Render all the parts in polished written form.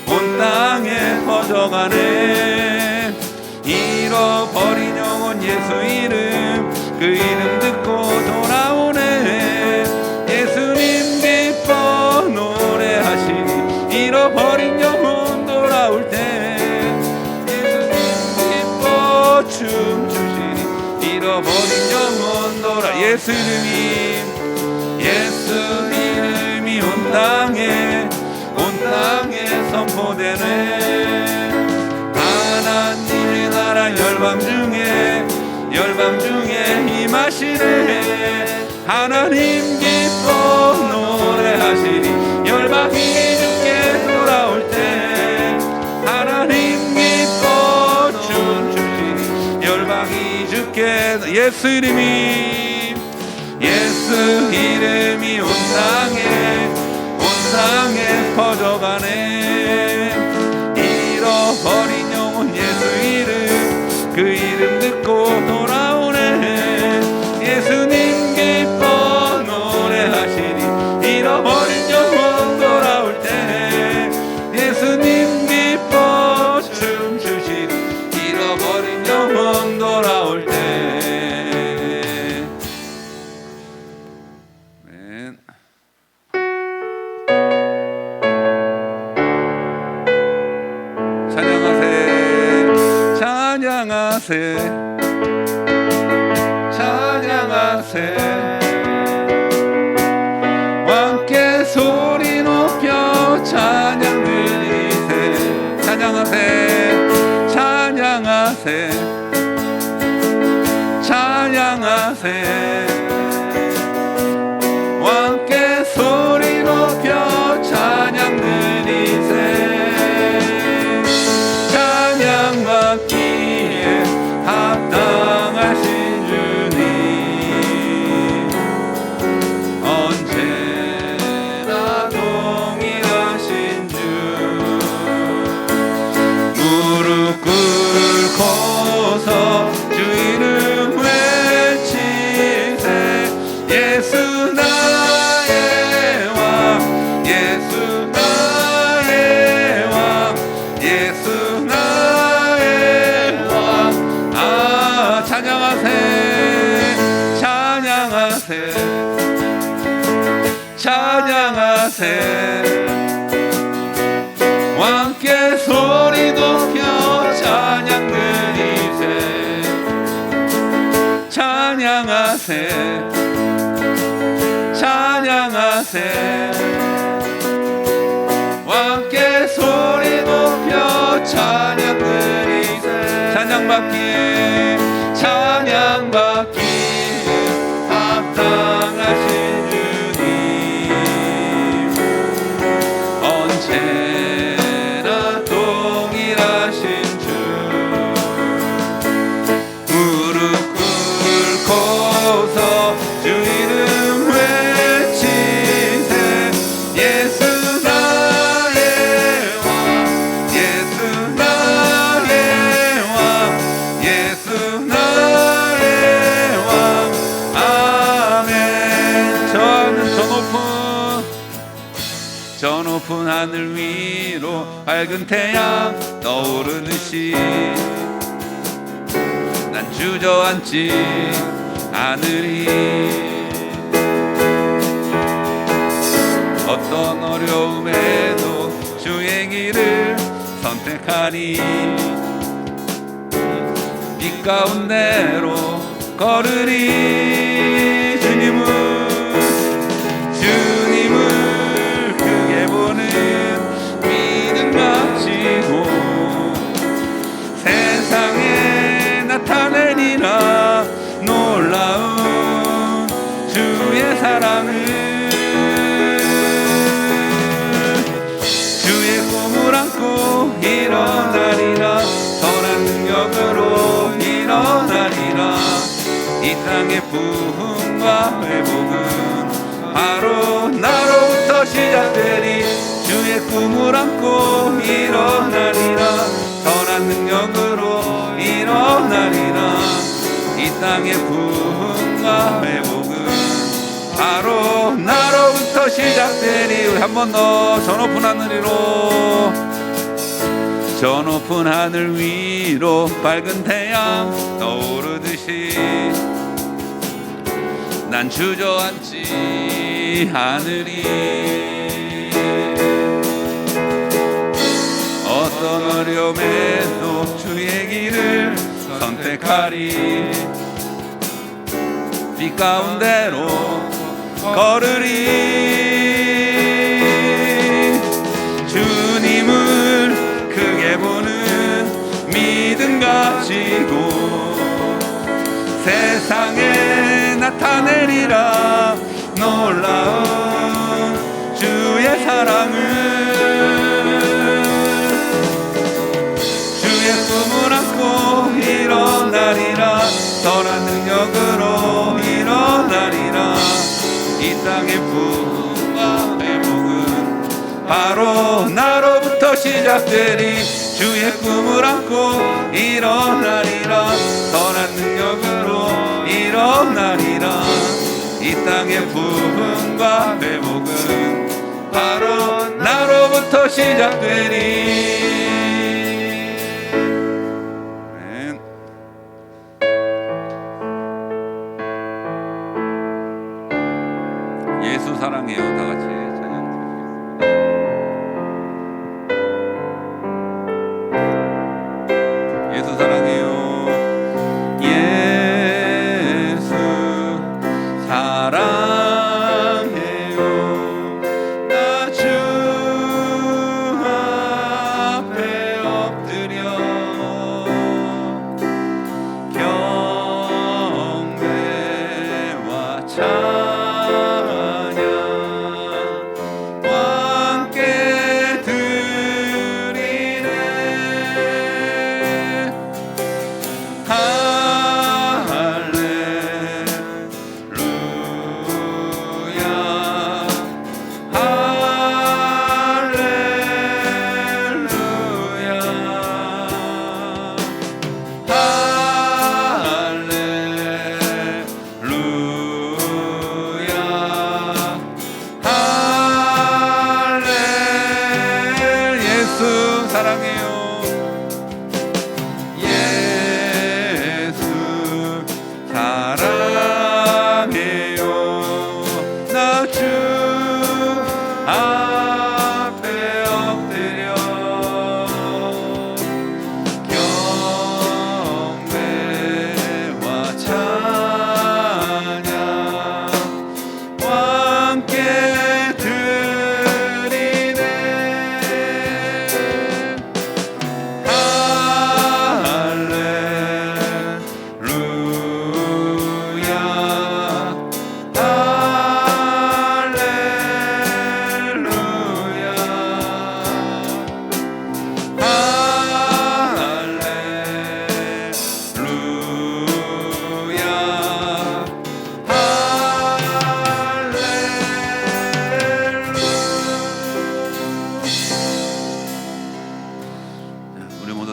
온 땅에 퍼져가네. 잃어버린 영혼 예수 이름, 그 이름 듣고 돌아오네. 예수님 기뻐 노래하시니 잃어버린 영혼 돌아올 때. 예수님 기뻐 춤추시니 잃어버린 영혼 돌아. 예수 이름이 온 땅에 선포되네. 하나님의 나라 열방 중에 임하시네. 하나님 기뻐 노래하시니 열방이 주께 돌아올 때. 하나님 기뻐 춤추시니 열방이 주께. 예수 이름이 온 땅에 퍼져가네. 잃어버린 영혼 예수 이름, 그 이름 듣고 돌아오네. 예수님 기뻐 노래하시니 잃어버린 영혼 돌아올 때. 예수님 기뻐 춤추시니 잃어버린 영혼 돌아올 때. 아멘. 찬양하세. 함께 소리 높여 찬양 드리세. 찬양하세. 함께 소리 높여 찬양 드리세. 찬양받기에 합당하신 주님, 언제나 동일하신 주. 무릎 꿇고서 주 이름 외치세. 예수 나의 왕, 예수 나의 왕, 예수 나의 왕. 아, 찬양하세. 함께 소리 높여 찬양 드리세. 찬양하세. 함께 소리 높여 찬양 드리세. 찬양받기에 합당하신 주님, 언제나 동일하신 주. 무릎 꿇고서 주 이름 외치세. 예수 나의 왕, 예수 나의 왕, 예수 나의 왕. 아멘. 저 높은 하늘 위로 밝은 태양 떠오르는 시, 난 주저앉지 않으리. 어떤 어려움에도 주의 길을 선택하리. 빛 가운데로 걸으리. 주님을 크게 보는 믿음 가지고 세상에 나타내리라. 놀라운 주의 사랑을. 주의 꿈을 안고 일어나리라. 선한 능력으로 일어나리라. 이 땅의 부흥과 회복은 바로 나로부터 시작되리. 주의 꿈을 안고 일어나리라. 선한 능력으로 일어나리라. 이 땅의 부흥과 회복은 바로 나로부터 날로부터 시작되리. 우리 한 번 더 저 높은 하늘위로, 저 높은 하늘 위로 밝은 태양 떠오르듯이 난 주저앉지 않으리. 어떤 어려움에도 주의 길을 선택하리. 빛 가운데로 걸으리. 주님을 크게 보는 믿음 가지고 세상에 나타내리라. 놀라운 주의 사랑을, 주의 꿈을 안고 일어나리라. 선한 능력으로 일어나리라. 이 땅의 부흥과 회복은 바로 나로부터 시작되리. 주의 꿈을 안고 일어나리라. 선한 능력으로 일어나리라. 이 땅의 부흥과 회복은 바로 나로부터 시작되리. 예수 사랑해요. 다 같이 찬양 드리겠습니다. 예수 사랑해요. 예수 사랑해요. 나 주 앞에 엎드려 경배와 찬양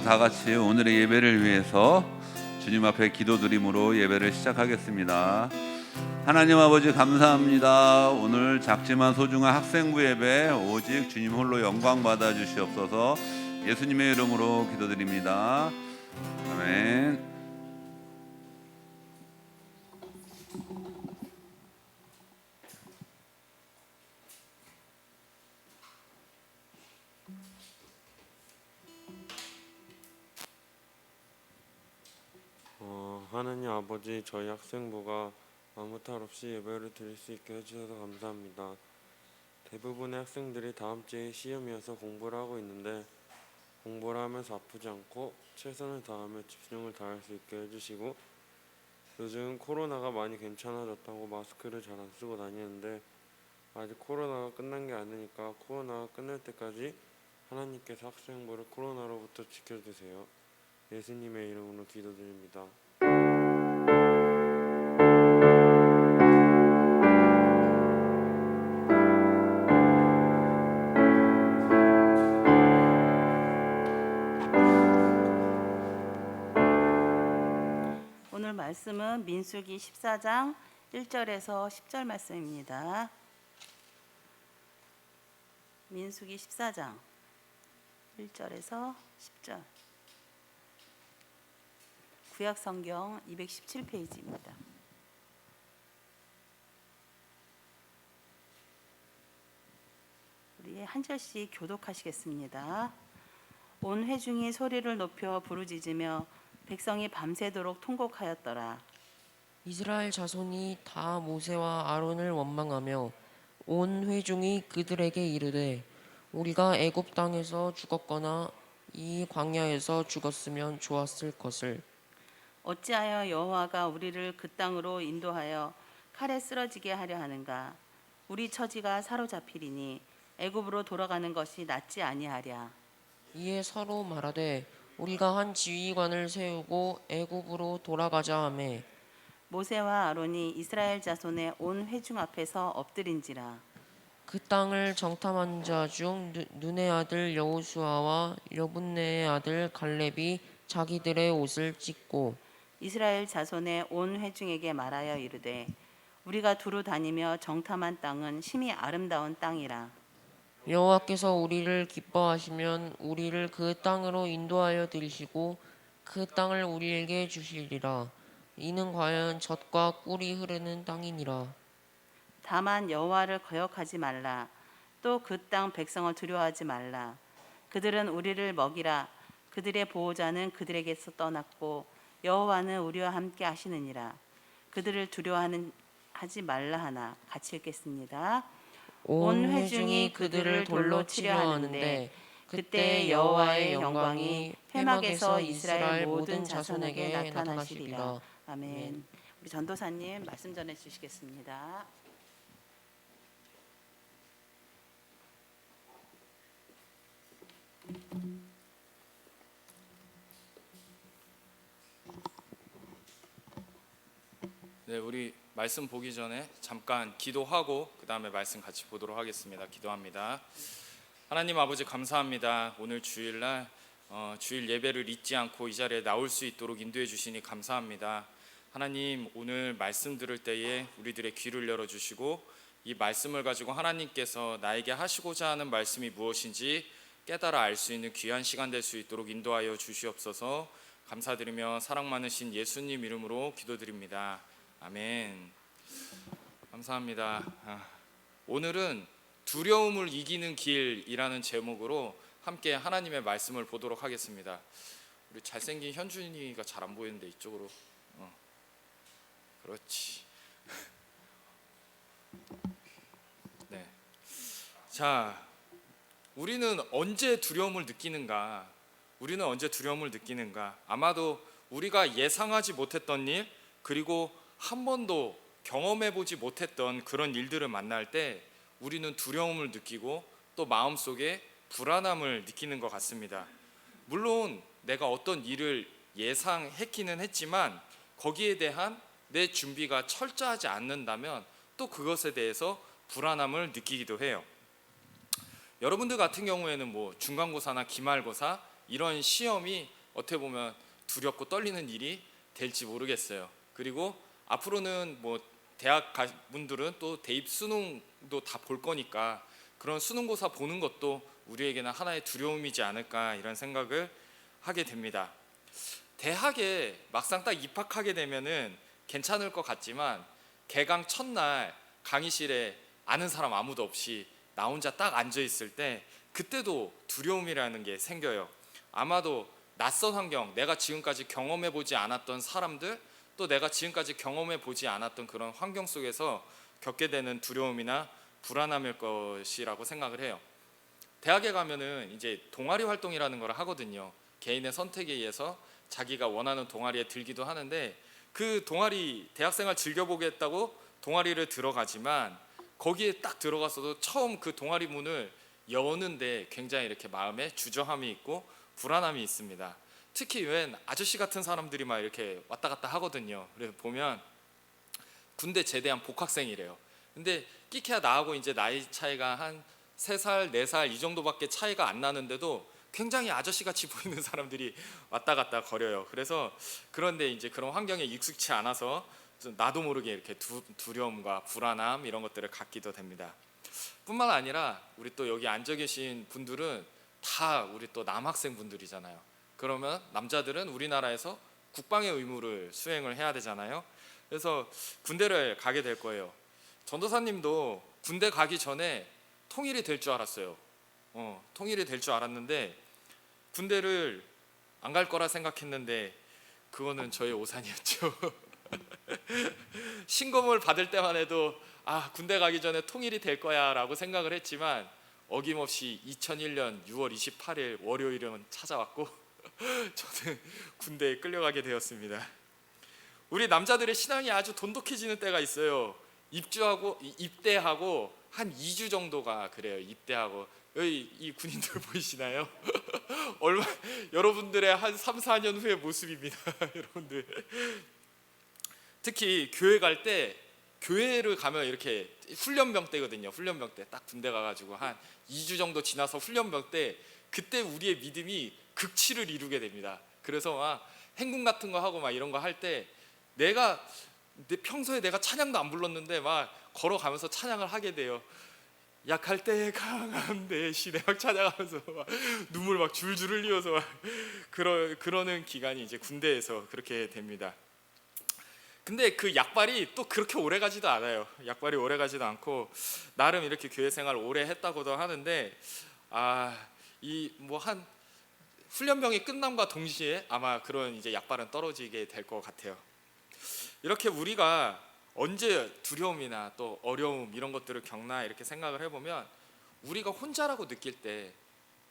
다 같이 오늘의 예배를 위해서 주님 앞에 기도드림으로 예배를 시작하겠습니다. 하나님 아버지 감사합니다. 오늘 작지만 소중한 학생부 예배 오직 주님 홀로 영광 받아 주시옵소서. 예수님의 이름으로 기도드립니다. 아멘. 하나님 아버지, 저희 학생부가 아무 탈 없이 예배를 드릴 수 있게 해주셔서 감사합니다. 대부분의 학생들이 다음 주에 시험이어서 공부를 하고 있는데 공부를 하면서 아프지 않고 최선을 다하며 집중을 다할 수 있게 해주시고, 요즘 코로나가 많이 괜찮아졌다고 마스크를 잘 안 쓰고 다니는데 아직 코로나가 끝난 게 아니니까 코로나가 끝날 때까지 하나님께서 학생부를 코로나로부터 지켜주세요. 예수님의 이름으로 기도드립니다. 오늘 말씀은 민수기 14장 1절에서 10절 말씀입니다. 민수기 14장 1절에서 10절. 구약 성경 217페이지입니다. 우리 한 절씩 교독하시겠습니다. 온 회중이 소리를 높여 부르짖으며 백성이 밤새도록 통곡하였더라. 이스라엘 자손이 다 모세와 아론을 원망하며 온 회중이 그들에게 이르되 우리가 애굽 땅에서 죽었거나 이 광야에서 죽었으면 좋았을 것을. 어찌하여 여호와가 우리를 그 땅으로 인도하여 칼에 쓰러지게 하려 하는가? 우리 처지가 사로잡히리니 애굽으로 돌아가는 것이 낫지 아니하랴. 이에 서로 말하되 우리가 한 지휘관을 세우고 애굽으로 돌아가자 하매 모세와 아론이 이스라엘 자손의 온 회중 앞에서 엎드린지라. 그 땅을 정탐한 자 중 눈의 아들 여호수아와 여분네의 아들 갈렙이 자기들의 옷을 찢고 이스라엘 자손의 온 회중에게 말하여 이르되 우리가 두루 다니며 정탐한 땅은 심히 아름다운 땅이라. 여호와께서 우리를 기뻐하시면 우리를 그 땅으로 인도하여 들이시고 그 땅을 우리에게 주시리라. 이는 과연 젖과 꿀이 흐르는 땅이니라. 다만 여호와를 거역하지 말라. 또 그 땅 백성을 두려워하지 말라. 그들은 우리를 먹이라. 그들의 보호자는 그들에게서 떠났고 여호와는 우리와 함께 하시느니라. 그들을 두려워하지 말라 하나. 같이 읽겠습니다. 온 회중이 그들을 돌로 치려 하는데 그때 여호와의 영광이 회막에서 이스라엘 모든 자손에게 나타나시리라. 아멘. 우리 전도사님 말씀 전해 주시겠습니다. 네, 우리 말씀 보기 전에 잠깐 기도하고 그 다음에 말씀 같이 보도록 하겠습니다. 기도합니다. 하나님 아버지 감사합니다. 오늘 주일날 주일 예배를 잊지 않고 이 자리에 나올 수 있도록 인도해 주시니 감사합니다. 하나님 오늘 말씀 들을 때에 우리들의 귀를 열어주시고 이 말씀을 가지고 하나님께서 나에게 하시고자 하는 말씀이 무엇인지 깨달아 알 수 있는 귀한 시간 될 수 있도록 인도하여 주시옵소서. 감사드리며 사랑 많으신 예수님 이름으로 기도드립니다. 아멘. 감사합니다. 오늘은 두려움을 이기는 길이라는 제목으로 함께 하나님의 말씀을 보도록 하겠습니다. 우리 잘생긴 현준이가 잘 안 보이는데 이쪽으로. 그렇지. 네. 자, 우리는 언제 두려움을 느끼는가? 우리는 언제 두려움을 느끼는가? 아마도 우리가 예상하지 못했던 일, 그리고 한 번도 경험해보지 못했던 그런 일들을 만날 때 우리는 두려움을 느끼고 또 마음속에 불안함을 느끼는 것 같습니다. 물론 내가 어떤 일을 예상했기는 했지만 거기에 대한 내 준비가 철저하지 않는다면 또 그것에 대해서 불안함을 느끼기도 해요. 여러분들 같은 경우에는 뭐 중간고사나 기말고사 이런 시험이 어떻게 보면 두렵고 떨리는 일이 될지 모르겠어요. 그리고 앞으로는 뭐 대학 분들은 또 대입 수능도 다 볼 거니까 그런 수능고사 보는 것도 우리에게는 하나의 두려움이지 않을까 이런 생각을 하게 됩니다. 대학에 막상 딱 입학하게 되면은 괜찮을 것 같지만 개강 첫날 강의실에 아는 사람 아무도 없이 나 혼자 딱 앉아 있을 때 그때도 두려움이라는 게 생겨요. 아마도 낯선 환경, 내가 지금까지 경험해 보지 않았던 사람들, 또 내가 지금까지 경험해 보지 않았던 그런 환경 속에서 겪게 되는 두려움이나 불안함일 것이라고 생각을 해요. 대학에 가면은 이제 동아리 활동이라는 걸 하거든요. 개인의 선택에 의해서 자기가 원하는 동아리에 들기도 하는데 그 동아리 대학생활 즐겨보겠다고 동아리를 들어가지만 거기에 딱 들어갔어도 처음 그 동아리 문을 여는데 굉장히 이렇게 마음에 주저함이 있고 불안함이 있습니다. 특히 웬 아저씨 같은 사람들이 막 이렇게 왔다 갔다 하거든요. 그래서 보면 군대 제대한 복학생이래요. 근데 끼케야 나하고 이제 나이 차이가 한 3살, 4살 이 정도밖에 차이가 안 나는데도 굉장히 아저씨같이 보이는 사람들이 왔다 갔다 거려요. 그래서 그런데 이제 그런 환경에 익숙치 않아서 나도 모르게 이렇게 두려움과 불안함 이런 것들을 갖기도 됩니다. 뿐만 아니라 우리 또 여기 앉아 계신 분들은 다 우리 또 남학생 분들이잖아요. 그러면 남자들은 우리나라에서 국방의 의무를 수행을 해야 되잖아요. 그래서 군대를 가게 될 거예요. 전도사님도 군대 가기 전에 통일이 될 줄 알았어요. 통일이 될 줄 알았는데 군대를 안 갈 거라 생각했는데 그거는 저의 오산이었죠. 신검을 받을 때만 해도 군대 가기 전에 통일이 될 거야 라고 생각을 했지만 어김없이 2001년 6월 28일 월요일은 찾아왔고 저는 군대에 끌려가게 되었습니다. 우리 남자들의 신앙이 아주 돈독해지는 때가 있어요. 입대하고 한 2주 정도가 그래요. 입대하고 여기 이 군인들 보이시나요? 여러분들의 한 3, 4년 후의 모습입니다. 여러분들 특히 교회 갈 때 교회를 가면 이렇게 훈련병 때거든요. 훈련병 때 딱 군대 가가지고 한 2주 정도 지나서 훈련병 때 그때 우리의 믿음이 극치를 이루게 됩니다. 그래서 막 행군 같은 거 하고 막 이런 거 할 때 평소에 내가 찬양도 안 불렀는데 막 걸어가면서 찬양을 하게 돼요. 약할 때 강한 대신에 막 찬양하면서 막 눈물 막 줄줄 흘리면서 막 그러는 기간이 이제 군대에서 그렇게 됩니다. 근데 그 약발이 또 그렇게 오래 가지도 않아요. 약발이 오래 가지도 않고 나름 이렇게 교회 생활 오래 했다고도 하는데 이 뭐 한 훈련병이 끝남과 동시에 아마 그런 이제 약발은 떨어지게 될 것 같아요. 이렇게 우리가 언제 두려움이나 또 어려움 이런 것들을 겪나 이렇게 생각을 해보면 우리가 혼자라고 느낄 때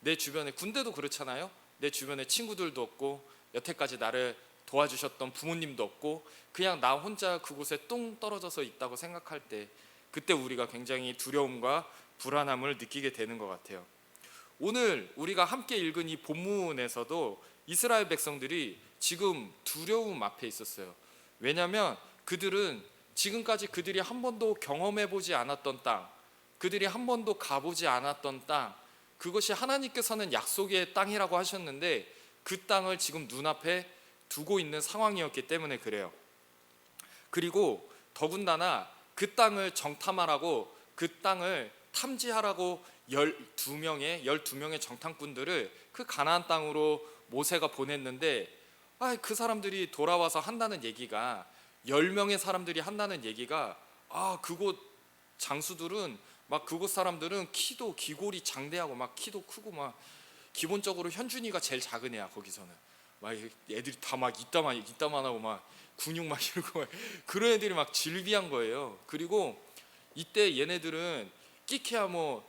내 주변에 군대도 그렇잖아요. 내 주변에 친구들도 없고 여태까지 나를 도와주셨던 부모님도 없고 그냥 나 혼자 그곳에 똥 떨어져서 있다고 생각할 때 그때 우리가 굉장히 두려움과 불안함을 느끼게 되는 것 같아요. 오늘 우리가 함께 읽은 이 본문에서도 이스라엘 백성들이 지금 두려움 앞에 있었어요. 왜냐하면 그들은 지금까지 그들이 한 번도 경험해보지 않았던 땅, 그들이 한 번도 가보지 않았던 땅, 그것이 하나님께서는 약속의 땅이라고 하셨는데 그 땅을 지금 눈앞에 두고 있는 상황이었기 때문에 그래요. 그리고 더군다나 그 땅을 정탐하라고 그 땅을 탐지하라고 12명의 정탐꾼들을 그 가나안 땅으로 모세가 보냈는데 그 사람들이 돌아와서 한다는 얘기가 10명의 사람들이 한다는 얘기가 그곳 장수들은 막 그곳 사람들은 키도 기골이 장대하고 막 키도 크고 막 기본적으로 현준이가 제일 작은 애야. 거기서는 막 애들이 다 막 이따만하고 막 근육 막 이러고 막 그런 애들이 막 질비한 거예요. 그리고 이때 얘네들은 끼케야 뭐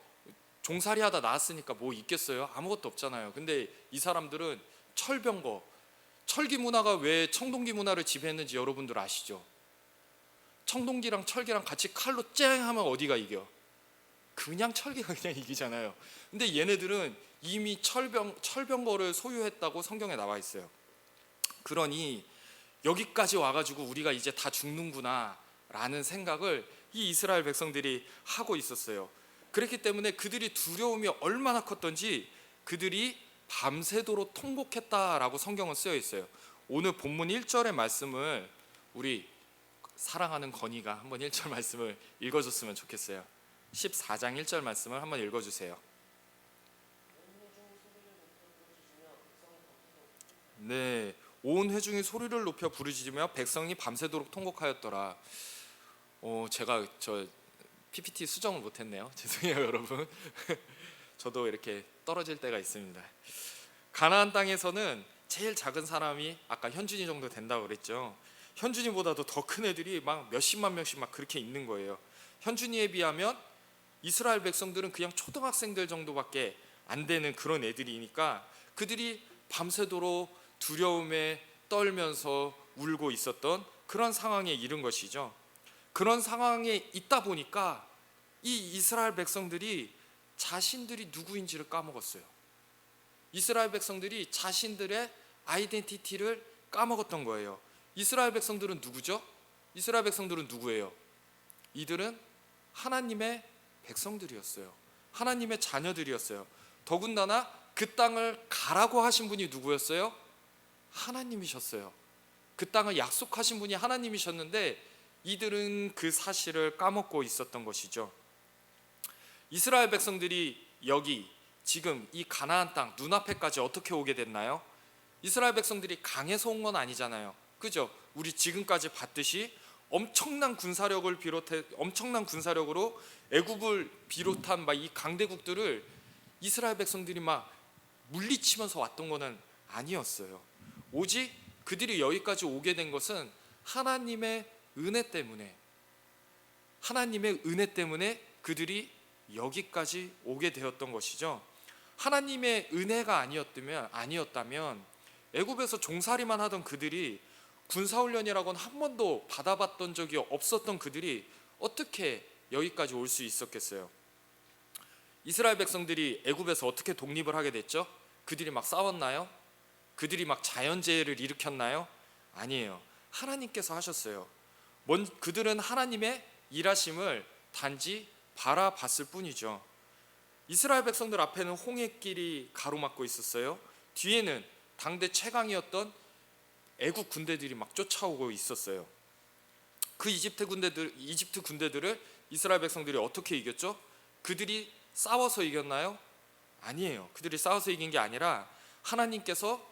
종살이 하다 나왔으니까 뭐 있겠어요? 아무것도 없잖아요. 근데 이 사람들은 철병거, 철기 문화가 왜 청동기 문화를 지배했는지 여러분들 아시죠? 청동기랑 철기랑 같이 칼로 쨍 하면 어디가 이겨? 그냥 철기가 그냥 이기잖아요. 근데 얘네들은 이미 철병거를 소유했다고 성경에 나와 있어요. 그러니 여기까지 와가지고 우리가 이제 다 죽는구나 라는 생각을 이 이스라엘 백성들이 하고 있었어요. 그렇기 때문에 그들이 두려움이 얼마나 컸던지 그들이 밤새도록 통곡했다라고 성경은 쓰여 있어요. 오늘 본문 1절의 말씀을 우리 사랑하는 건이가 한번 1절 말씀을 읽어줬으면 좋겠어요. 14장 1절 말씀을 한번 읽어주세요. 네, 온 회중이 소리를 높여 부르짖으며 백성이 밤새도록 통곡하였더라. 제가 저 PPT 수정을 못했네요. 죄송해요 여러분. 저도 이렇게 떨어질 때가 있습니다. 가나안 땅에서는 제일 작은 사람이 아까 현준이 정도 된다고 그랬죠. 현준이보다도 더 큰 애들이 막 몇십만 명씩 막 그렇게 있는 거예요. 현준이에 비하면 이스라엘 백성들은 그냥 초등학생들 정도밖에 안 되는 그런 애들이니까 그들이 밤새도록 두려움에 떨면서 울고 있었던 그런 상황에 이른 것이죠. 그런 상황에 있다 보니까 이 이스라엘 백성들이 자신들이 누구인지를 까먹었어요. 이스라엘 백성들이 자신들의 아이덴티티를 까먹었던 거예요. 이스라엘 백성들은 누구죠? 이스라엘 백성들은 누구예요? 이들은 하나님의 백성들이었어요. 하나님의 자녀들이었어요. 더군다나 그 땅을 가라고 하신 분이 누구였어요? 하나님이셨어요. 그 땅을 약속하신 분이 하나님이셨는데 이들은 그 사실을 까먹고 있었던 것이죠. 이스라엘 백성들이 여기 지금 이 가나안 땅 눈앞에까지 어떻게 오게 됐나요? 이스라엘 백성들이 강해서 온 건 아니잖아요. 그죠? 우리 지금까지 봤듯이 엄청난 군사력으로 애굽을 비롯한 막 이 강대국들을 이스라엘 백성들이 막 물리치면서 왔던 거는 아니었어요. 오직 그들이 여기까지 오게 된 것은 하나님의 은혜 때문에 그들이 여기까지 오게 되었던 것이죠. 하나님의 은혜가 아니었다면 애굽에서 종살이만 하던 그들이 군사훈련이라고는 한 번도 받아봤던 적이 없었던 그들이 어떻게 여기까지 올 수 있었겠어요? 이스라엘 백성들이 애굽에서 어떻게 독립을 하게 됐죠? 그들이 막 싸웠나요? 그들이 막 자연재해를 일으켰나요? 아니에요. 하나님께서 하셨어요. 그들은 하나님의 일하심을 단지 바라봤을 뿐이죠. 이스라엘 백성들 앞에는 홍해길이 가로막고 있었어요. 뒤에는 당대 최강이었던 애국 군대들이 막 쫓아오고 있었어요. 그 이집트 군대들을 이스라엘 백성들이 어떻게 이겼죠? 그들이 싸워서 이겼나요? 아니에요. 그들이 싸워서 이긴 게 아니라 하나님께서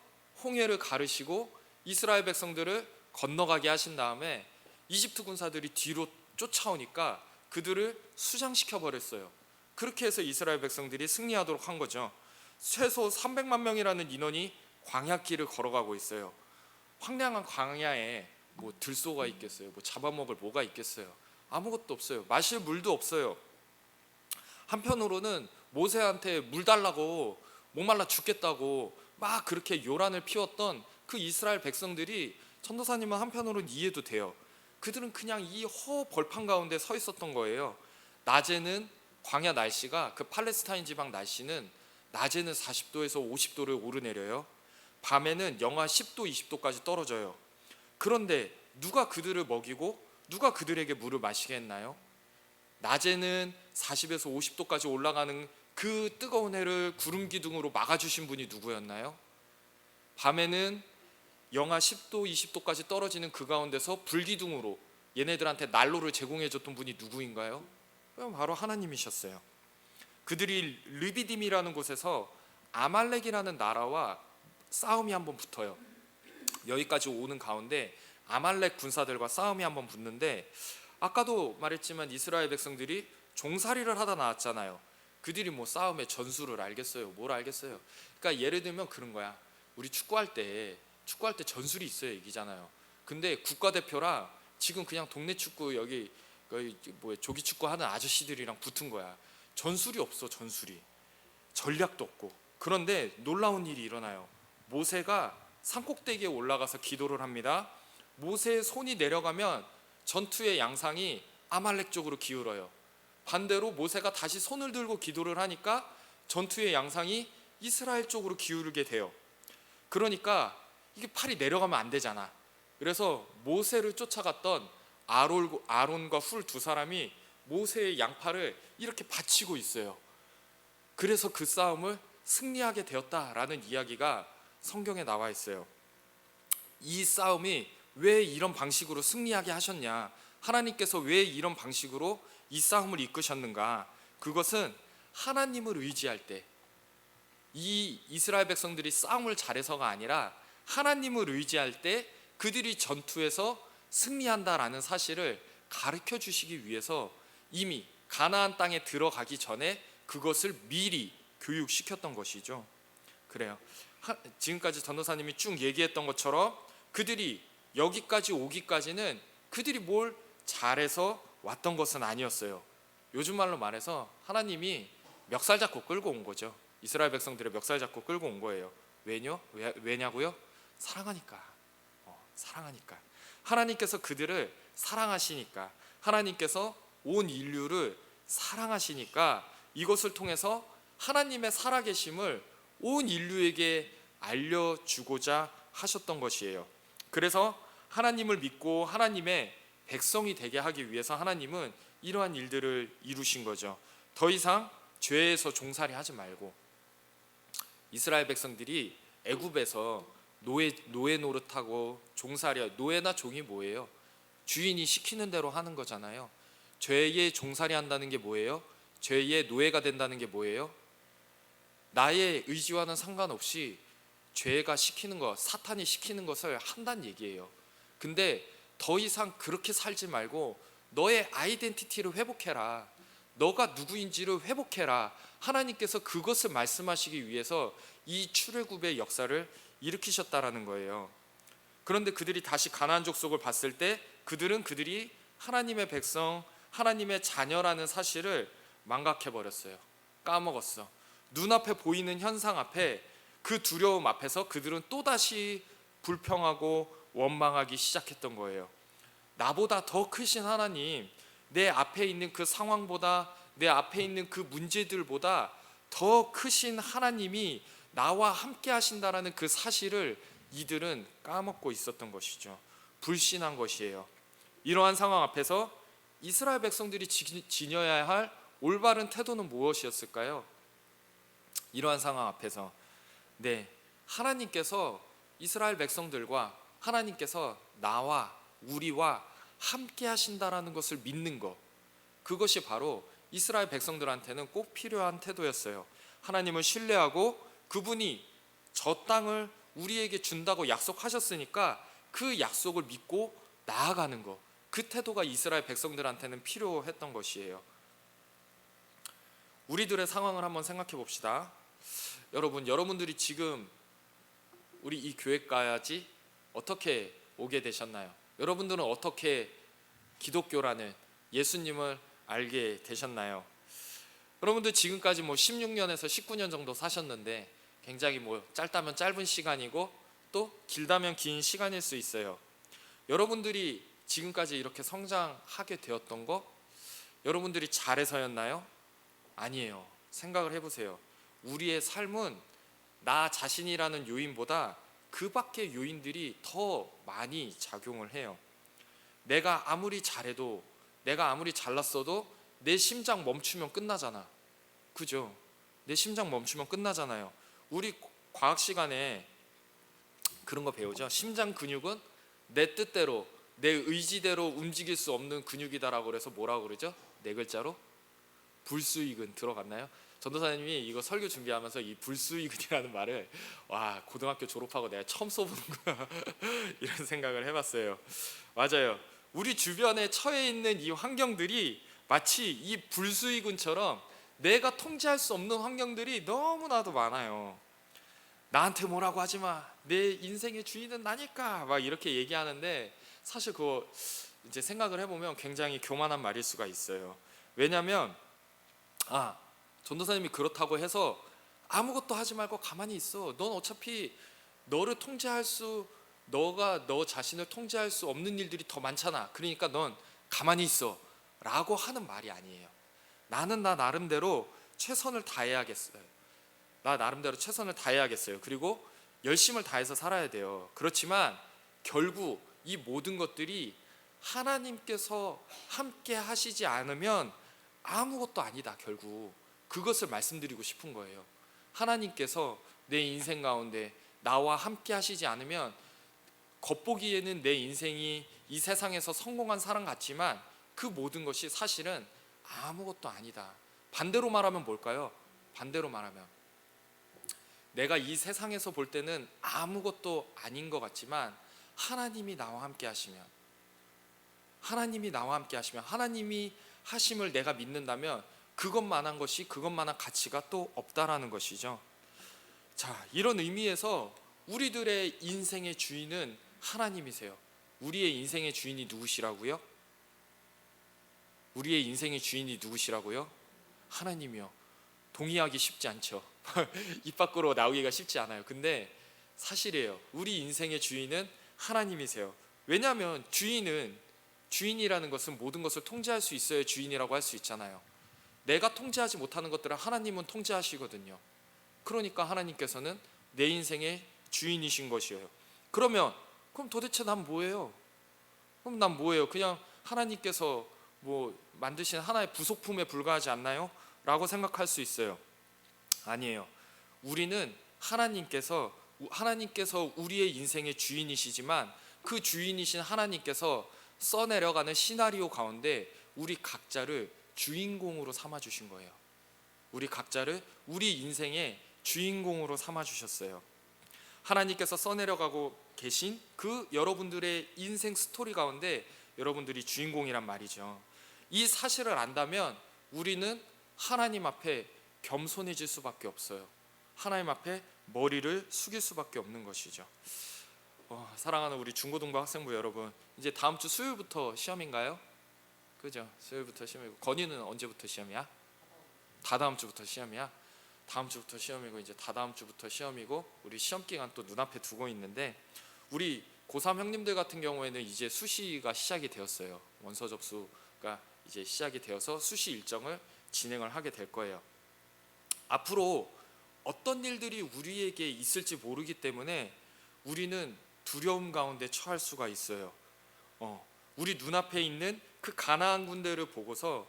홍해를 가르시고 이스라엘 백성들을 건너가게 하신 다음에 이집트 군사들이 뒤로 쫓아오니까 그들을 수장시켜 버렸어요. 그렇게 해서 이스라엘 백성들이 승리하도록 한 거죠. 최소 300만 명이라는 인원이 광야길을 걸어가고 있어요. 황량한 광야에 뭐 들소가 있겠어요? 뭐 잡아먹을 뭐가 있겠어요? 아무것도 없어요. 마실 물도 없어요. 한편으로는 모세한테 물 달라고 목말라 죽겠다고 막 그렇게 요란을 피웠던 그 이스라엘 백성들이, 전도사님은 한편으로는 이해도 돼요. 그들은 그냥 이 벌판 가운데 서 있었던 거예요. 낮에는 광야 날씨가, 그 팔레스타인 지방 날씨는 낮에는 40도에서 50도를 오르내려요. 밤에는 영하 10도, 20도까지 떨어져요. 그런데 누가 그들을 먹이고 누가 그들에게 물을 마시게 했나요? 낮에는 40에서 50도까지 올라가는 그 뜨거운 해를 구름 기둥으로 막아주신 분이 누구였나요? 밤에는 영하 10도, 20도까지 떨어지는 그 가운데서 불기둥으로 얘네들한테 난로를 제공해줬던 분이 누구인가요? 바로 하나님이셨어요. 그들이 르비딤이라는 곳에서 아말렉이라는 나라와 싸움이 한번 붙어요. 여기까지 오는 가운데 아말렉 군사들과 싸움이 한번 붙는데, 아까도 말했지만 이스라엘 백성들이 종살이를 하다 나왔잖아요. 그들이 뭐 싸움의 전술을 알겠어요? 뭘 알겠어요? 그러니까 예를 들면 그런 거야. 우리 축구할 때 전술이 있어야 이기잖아요. 근데 국가대표랑 지금 그냥 동네 축구 여기 뭐 조기 축구 하는 아저씨들이랑 붙은 거야. 전술이 없어. 전략도 없고. 그런데 놀라운 일이 일어나요. 모세가 산꼭대기에 올라가서 기도를 합니다. 모세의 손이 내려가면 전투의 양상이 아말렉 쪽으로 기울어요. 반대로 모세가 다시 손을 들고 기도를 하니까 전투의 양상이 이스라엘 쪽으로 기울게 돼요. 그러니까 이게 팔이 내려가면 안 되잖아. 그래서 모세를 쫓아갔던 아론과 훌 두 사람이 모세의 양팔을 이렇게 받치고 있어요. 그래서 그 싸움을 승리하게 되었다라는 이야기가 성경에 나와 있어요. 이 싸움이 왜 이런 방식으로 승리하게 하셨냐, 하나님께서 왜 이런 방식으로 이 싸움을 이끄셨는가, 그것은 하나님을 의지할 때, 이 이스라엘 백성들이 싸움을 잘해서가 아니라 하나님을 의지할 때 그들이 전투에서 승리한다라는 사실을 가르쳐 주시기 위해서 이미 가나안 땅에 들어가기 전에 그것을 미리 교육시켰던 것이죠. 그래요. 지금까지 전도사님이 쭉 얘기했던 것처럼 그들이 여기까지 오기까지는 그들이 뭘 잘해서 왔던 것은 아니었어요. 요즘 말로 말해서 하나님이 멱살 잡고 끌고 온 거죠. 이스라엘 백성들의 멱살 잡고 끌고 온 거예요. 왜냐고요? 사랑하니까. 사랑하니까. 하나님께서 그들을 사랑하시니까, 하나님께서 온 인류를 사랑하시니까 이것을 통해서 하나님의 살아계심을 온 인류에게 알려주고자 하셨던 것이에요. 그래서 하나님을 믿고 하나님의 백성이 되게 하기 위해서 하나님은 이러한 일들을 이루신 거죠. 더 이상 죄에서 종살이 하지 말고, 이스라엘 백성들이 애굽에서 노예 노릇하고 종살이, 노예나 종이 뭐예요? 주인이 시키는 대로 하는 거잖아요. 죄에 종살이 한다는 게 뭐예요? 죄의 노예가 된다는 게 뭐예요? 나의 의지와는 상관없이 죄가 시키는 것, 사탄이 시키는 것을 한다는 얘기예요. 근데 더 이상 그렇게 살지 말고 너의 아이덴티티를 회복해라. 너가 누구인지를 회복해라. 하나님께서 그것을 말씀하시기 위해서 이 출애굽의 역사를 일으키셨다라는 거예요. 그런데 그들이 다시 가나안 족속을 봤을 때 그들이 하나님의 백성, 하나님의 자녀라는 사실을 망각해 버렸어요. 까먹었어. 눈앞에 보이는 현상 앞에, 그 두려움 앞에서 그들은 또다시 불평하고 원망하기 시작했던 거예요. 나보다 더 크신 하나님, 내 앞에 있는 그 상황보다, 내 앞에 있는 그 문제들보다 더 크신 하나님이 나와 함께 하신다라는 그 사실을 이들은 까먹고 있었던 것이죠. 불신한 것이에요. 이러한 상황 앞에서 이스라엘 백성들이 지녀야 할 올바른 태도는 무엇이었을까요? 이러한 상황 앞에서 하나님께서 이스라엘 백성들과 하나님께서 나와 우리와 함께 하신다라는 것을 믿는 것, 그것이 바로 이스라엘 백성들한테는 꼭 필요한 태도였어요. 하나님을 신뢰하고 그분이 저 땅을 우리에게 준다고 약속하셨으니까 그 약속을 믿고 나아가는 것, 그 태도가 이스라엘 백성들한테는 필요했던 것이에요. 우리들의 상황을 한번 생각해 봅시다. 여러분들이 지금 우리 이 교회까지 어떻게 오게 되셨나요? 여러분들은 어떻게 기독교라는 예수님을 알게 되셨나요? 여러분들 지금까지 16년에서 19년 정도 사셨는데 굉장히 짧다면 짧은 시간이고 또 길다면 긴 시간일 수 있어요. 여러분들이 지금까지 이렇게 성장하게 되었던 거 여러분들이 잘해서였나요? 아니에요. 생각을 해보세요. 우리의 삶은 나 자신이라는 요인보다 그 밖의 요인들이 더 많이 작용을 해요. 내가 아무리 잘해도, 내가 아무리 잘났어도 내 심장 멈추면 끝나잖아. 그죠? 내 심장 멈추면 끝나잖아요. 우리 과학 시간에 그런 거 배우죠. 심장 근육은 내 뜻대로, 내 의지대로 움직일 수 없는 근육이다라고 그래서 뭐라고 그러죠? 4글자로? 불수의근 들어갔나요? 전도사님이 이거 설교 준비하면서 이 불수의근이라는 말을 고등학교 졸업하고 내가 처음 써보는구나 이런 생각을 해봤어요. 맞아요. 우리 주변에 처해 있는 이 환경들이 마치 이 불수의근처럼 내가 통제할 수 없는 환경들이 너무나도 많아요. 나한테 뭐라고 하지 마. 내 인생의 주인은 나니까. 막 이렇게 얘기하는데 사실 그거 이제 생각을 해보면 굉장히 교만한 말일 수가 있어요. 왜냐하면 전도사님이 그렇다고 해서 아무것도 하지 말고 가만히 있어. 넌 어차피 너가 너 자신을 통제할 수 없는 일들이 더 많잖아. 그러니까 넌 가만히 있어 라고 하는 말이 아니에요. 나는 나 나름대로 최선을 다해야겠어요. 그리고 열심을 다해서 살아야 돼요. 그렇지만 결국 이 모든 것들이 하나님께서 함께 하시지 않으면 아무것도 아니다. 결국 그것을 말씀드리고 싶은 거예요. 하나님께서 내 인생 가운데 나와 함께 하시지 않으면 겉보기에는 내 인생이 이 세상에서 성공한 사람 같지만 그 모든 것이 사실은 아무것도 아니다. 반대로 말하면 뭘까요? 반대로 말하면 내가 이 세상에서 볼 때는 아무것도 아닌 것 같지만 하나님이 나와 함께 하시면, 하나님이 하심을 내가 믿는다면 그것만한 가치가 또 없다라는 것이죠. 자, 이런 의미에서 우리들의 인생의 주인은 하나님이세요. 우리의 인생의 주인이 누구시라고요? 하나님이요. 동의하기 쉽지 않죠. 입 밖으로 나오기가 쉽지 않아요. 근데 사실이에요. 우리 인생의 주인은 하나님이세요. 왜냐하면 주인이라는 것은 모든 것을 통제할 수 있어야 주인이라고 할 수 있잖아요. 내가 통제하지 못하는 것들을 하나님은 통제하시거든요. 그러니까 하나님께서는 내 인생의 주인이신 것이에요. 그럼 도대체 난 뭐예요? 그냥 하나님께서 만드신 하나의 부속품에 불과하지 않나요? 라고 생각할 수 있어요. 아니에요. 우리는 하나님께서 우리의 인생의 주인이시지만 그 주인이신 하나님께서 써내려가는 시나리오 가운데 우리 각자를 주인공으로 삼아 주신 거예요. 우리 각자를 우리 인생의 주인공으로 삼아 주셨어요. 하나님께서 써내려가고 계신 그 여러분들의 인생 스토리 가운데 여러분들이 주인공이란 말이죠. 이 사실을 안다면 우리는 하나님 앞에 겸손해질 수밖에 없어요. 하나님 앞에 머리를 숙일 수밖에 없는 것이죠. 사랑하는 우리 중고등부 학생부 여러분, 이제 다음 주 수요일부터 시험인가요? 그죠? 수요일부터 시험이고, 건이는 언제부터 시험이야? 다다음 주부터 시험이야? 다음 주부터 시험이고, 이제 다다음 주부터 시험이고, 우리 시험 기간 또 눈앞에 두고 있는데, 우리 고3 형님들 같은 경우에는 이제 수시가 시작이 되었어요. 원서 접수가 이제 시작이 되어서 수시 일정을 진행을 하게 될 거예요. 앞으로 어떤 일들이 우리에게 있을지 모르기 때문에 우리는 두려움 가운데 처할 수가 있어요. 우리 눈앞에 있는 그 가나안 군대를 보고서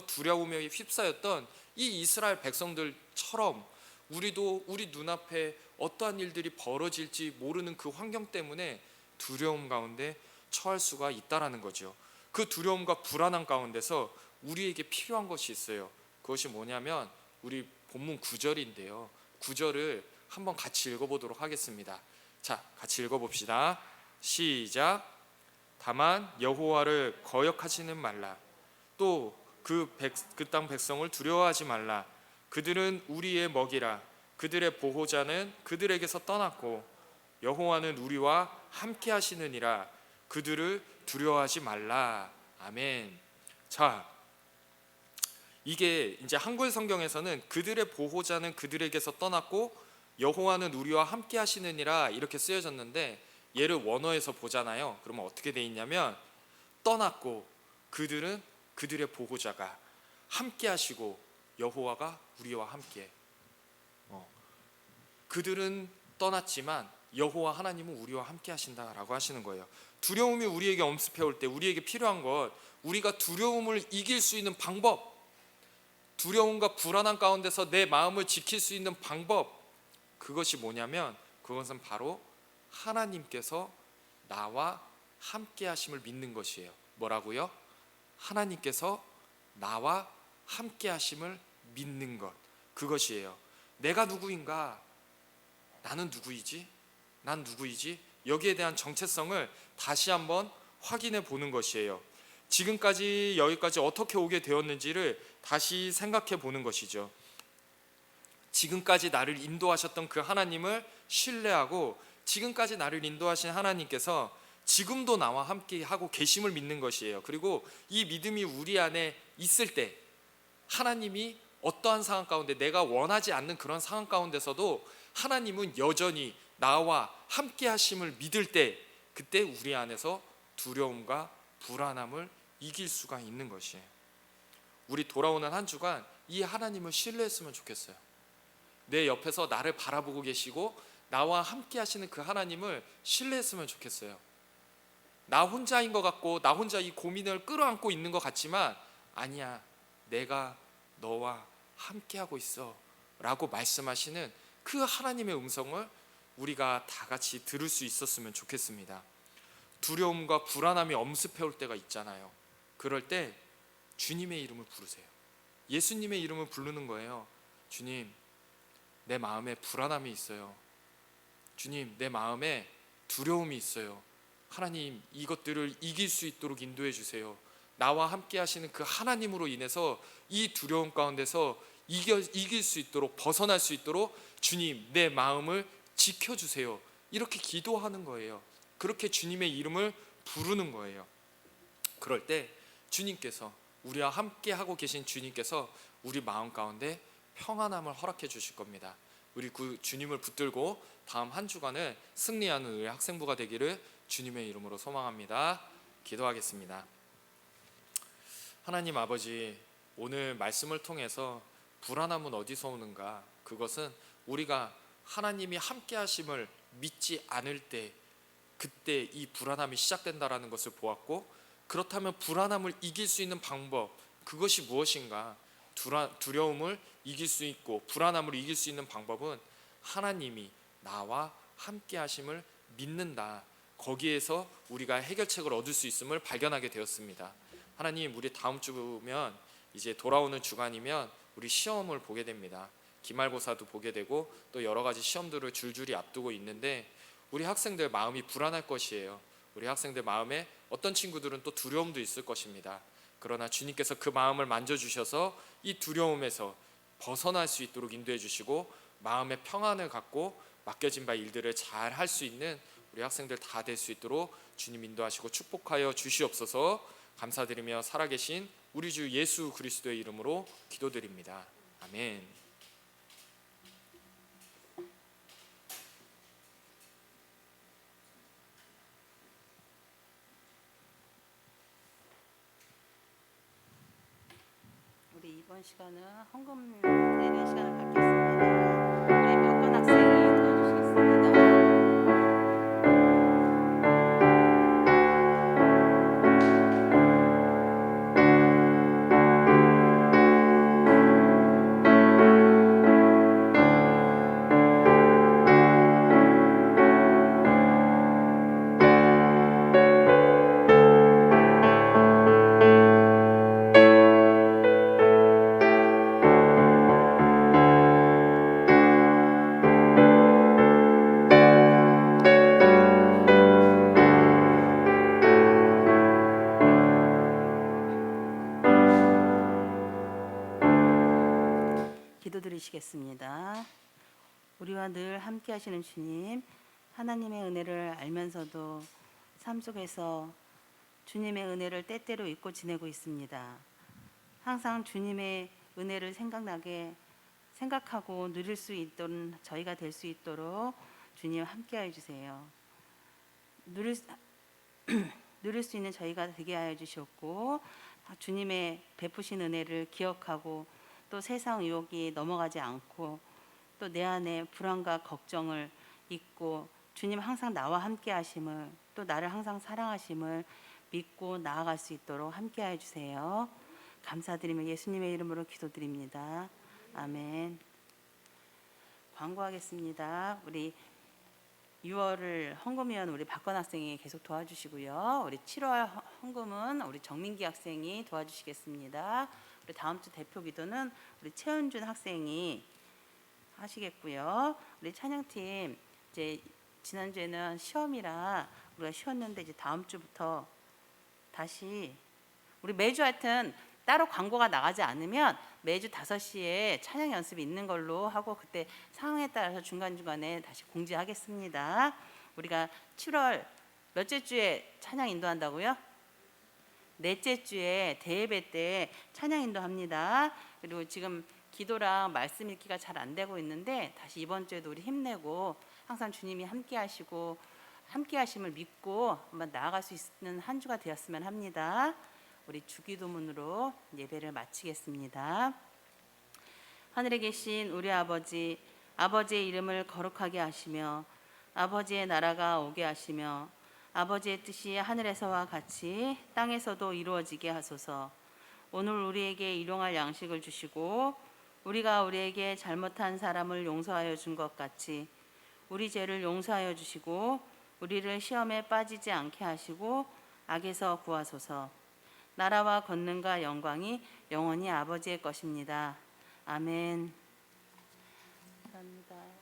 두려움에 휩싸였던 이 이스라엘 백성들처럼 우리도 우리 눈앞에 어떠한 일들이 벌어질지 모르는 그 환경 때문에 두려움 가운데 처할 수가 있다라는 거죠. 그 두려움과 불안함 가운데서 우리에게 필요한 것이 있어요. 그것이 뭐냐면 우리 본문 9절인데요. 9절을 한번 같이 읽어보도록 하겠습니다. 자, 같이 읽어봅시다. 시작. 다만 여호와를 거역하지는 말라. 또 그 땅 백성을 두려워하지 말라. 그들은 우리의 먹이라. 그들의 보호자는 그들에게서 떠났고 여호와는 우리와 함께 하시느니라. 그들을 두려워하지 말라. 아멘. 자, 이게 이제 한글 성경에서는 그들의 보호자는 그들에게서 떠났고 여호와는 우리와 함께 하시느니라 이렇게 쓰여졌는데, 얘를 원어에서 보잖아요. 그러면 어떻게 돼 있냐면, 떠났고 그들은 그들의 보호자가 함께 하시고 여호와가 우리와 함께. 그들은 떠났지만 여호와 하나님은 우리와 함께 하신다라고 하시는 거예요. 두려움이 우리에게 엄습해 올 때 우리에게 필요한 것, 우리가 두려움을 이길 수 있는 방법, 두려움과 불안함 가운데서 내 마음을 지킬 수 있는 방법, 그것이 뭐냐면 그것은 바로 하나님께서 나와 함께 하심을 믿는 것이에요. 뭐라고요? 하나님께서 나와 함께 하심을 믿는 것, 그것이에요. 내가 누구인가? 나는 누구이지? 난 누구이지? 여기에 대한 정체성을 다시 한번 확인해 보는 것이에요. 지금까지 여기까지 어떻게 오게 되었는지를 다시 생각해 보는 것이죠. 지금까지 나를 인도하셨던 그 하나님을 신뢰하고 지금까지 나를 인도하신 하나님께서 지금도 나와 함께 하고 계심을 믿는 것이에요. 그리고 이 믿음이 우리 안에 있을 때 하나님이 어떠한 상황 가운데, 내가 원하지 않는 그런 상황 가운데서도 하나님은 여전히 나와 함께 하심을 믿을 때, 그때 우리 안에서 두려움과 불안함을 이길 수가 있는 것이에요. 우리 돌아오는 한 주간 이 하나님을 신뢰했으면 좋겠어요. 내 옆에서 나를 바라보고 계시고 나와 함께 하시는 그 하나님을 신뢰했으면 좋겠어요. 나 혼자인 것 같고 나 혼자 이 고민을 끌어안고 있는 것 같지만, 아니야, 내가 너와 함께하고 있어 라고 말씀하시는 그 하나님의 음성을 우리가 다 같이 들을 수 있었으면 좋겠습니다. 두려움과 불안함이 엄습해 올 때가 있잖아요. 그럴 때 주님의 이름을 부르세요. 예수님의 이름을 부르는 거예요. 주님, 내 마음에 불안함이 있어요. 주님, 내 마음에 두려움이 있어요. 하나님, 이것들을 이길 수 있도록 인도해 주세요. 나와 함께 하시는 그 하나님으로 인해서 이 두려움 가운데서 이길 수 있도록, 벗어날 수 있도록 주님, 내 마음을 지켜주세요. 이렇게 기도하는 거예요. 그렇게 주님의 이름을 부르는 거예요. 그럴 때 주님께서, 우리와 함께 하고 계신 주님께서 우리 마음 가운데 평안함을 허락해 주실 겁니다. 우리 그 주님을 붙들고 다음 한 주간을 승리하는 우리 학생부가 되기를 주님의 이름으로 소망합니다. 기도하겠습니다. 하나님 아버지, 오늘 말씀을 통해서 불안함은 어디서 오는가? 그것은 우리가 하나님이 함께 하심을 믿지 않을 때, 그때 이 불안함이 시작된다라는 것을 보았고, 그렇다면 불안함을 이길 수 있는 방법, 그것이 무엇인가? 두려움을 이길 수 있고 불안함을 이길 수 있는 방법은 하나님이 나와 함께 하심을 믿는다. 거기에서 우리가 해결책을 얻을 수 있음을 발견하게 되었습니다. 하나님, 우리 다음 주면 이제 돌아오는 주간이면 우리 시험을 보게 됩니다. 기말고사도 보게 되고 또 여러 가지 시험들을 줄줄이 앞두고 있는데 우리 학생들 마음이 불안할 것이에요. 우리 학생들 마음에 어떤 친구들은 또 두려움도 있을 것입니다. 그러나 주님께서 그 마음을 만져주셔서 이 두려움에서 벗어날 수 있도록 인도해 주시고 마음의 평안을 갖고 맡겨진 바 일들을 잘 할 수 있는 우리 학생들 다 될 수 있도록 주님 인도하시고 축복하여 주시옵소서. 감사드리며 살아계신 우리 주 예수 그리스도의 이름으로 기도드립니다. 아멘. 우리 이번 시간은 헌금 드리는 시간을 갖겠습니다. 우리 박건 학생이 도와주시겠습니다. 기도드리시겠습니다. 우리와 늘 함께 하시는 주님, 하나님의 은혜를 알면서도 삶 속에서 주님의 은혜를 때때로 잊고 지내고 있습니다. 항상 주님의 은혜를 생각하고 누릴 수 있도록 저희가 될 수 있도록 주님 함께하여 주세요. 누릴 수 있는 저희가 되게 하여 주셨고 주님의 베푸신 은혜를 기억하고 또 세상 유혹이 넘어가지 않고 또 내 안에 불안과 걱정을 잊고 주님 항상 나와 함께 하심을 또 나를 항상 사랑하심을 믿고 나아갈 수 있도록 함께하여 주세요. 감사드리며 예수님의 이름으로 기도드립니다. 아멘. 광고하겠습니다. 우리 6월을 헌금위원 우리 박건 학생이 계속 도와주시고요. 우리 7월 헌금은 우리 정민기 학생이 도와주시겠습니다. 우리 다음 주 대표 기도는 우리 최은준 학생이 하시겠고요. 우리 찬양팀 이제 지난주에는 시험이라 우리가 쉬었는데 이제 다음 주부터 다시 우리 매주 하여튼 따로 광고가 나가지 않으면 매주 5시에 찬양 연습이 있는 걸로 하고 그때 상황에 따라서 중간중간에 다시 공지하겠습니다. 우리가 7월 몇째 주에 찬양 인도한다고요? 넷째 주에 대예배 때 찬양 인도합니다. 그리고 지금 기도랑 말씀 읽기가 잘 안 되고 있는데 다시 이번 주에도 우리 힘내고 항상 주님이 함께 하시고 함께 하심을 믿고 한번 나아갈 수 있는 한 주가 되었으면 합니다. 우리 주기도문으로 예배를 마치겠습니다. 하늘에 계신 우리 아버지, 아버지의 이름을 거룩하게 하시며 아버지의 나라가 오게 하시며 아버지의 뜻이 하늘에서와 같이 땅에서도 이루어지게 하소서. 오늘 우리에게 일용할 양식을 주시고 우리가 우리에게 잘못한 사람을 용서하여 준 것 같이 우리 죄를 용서하여 주시고 우리를 시험에 빠지지 않게 하시고 악에서 구하소서. 나라와 권능과 영광이 영원히 아버지의 것입니다. 아멘. 감사합니다.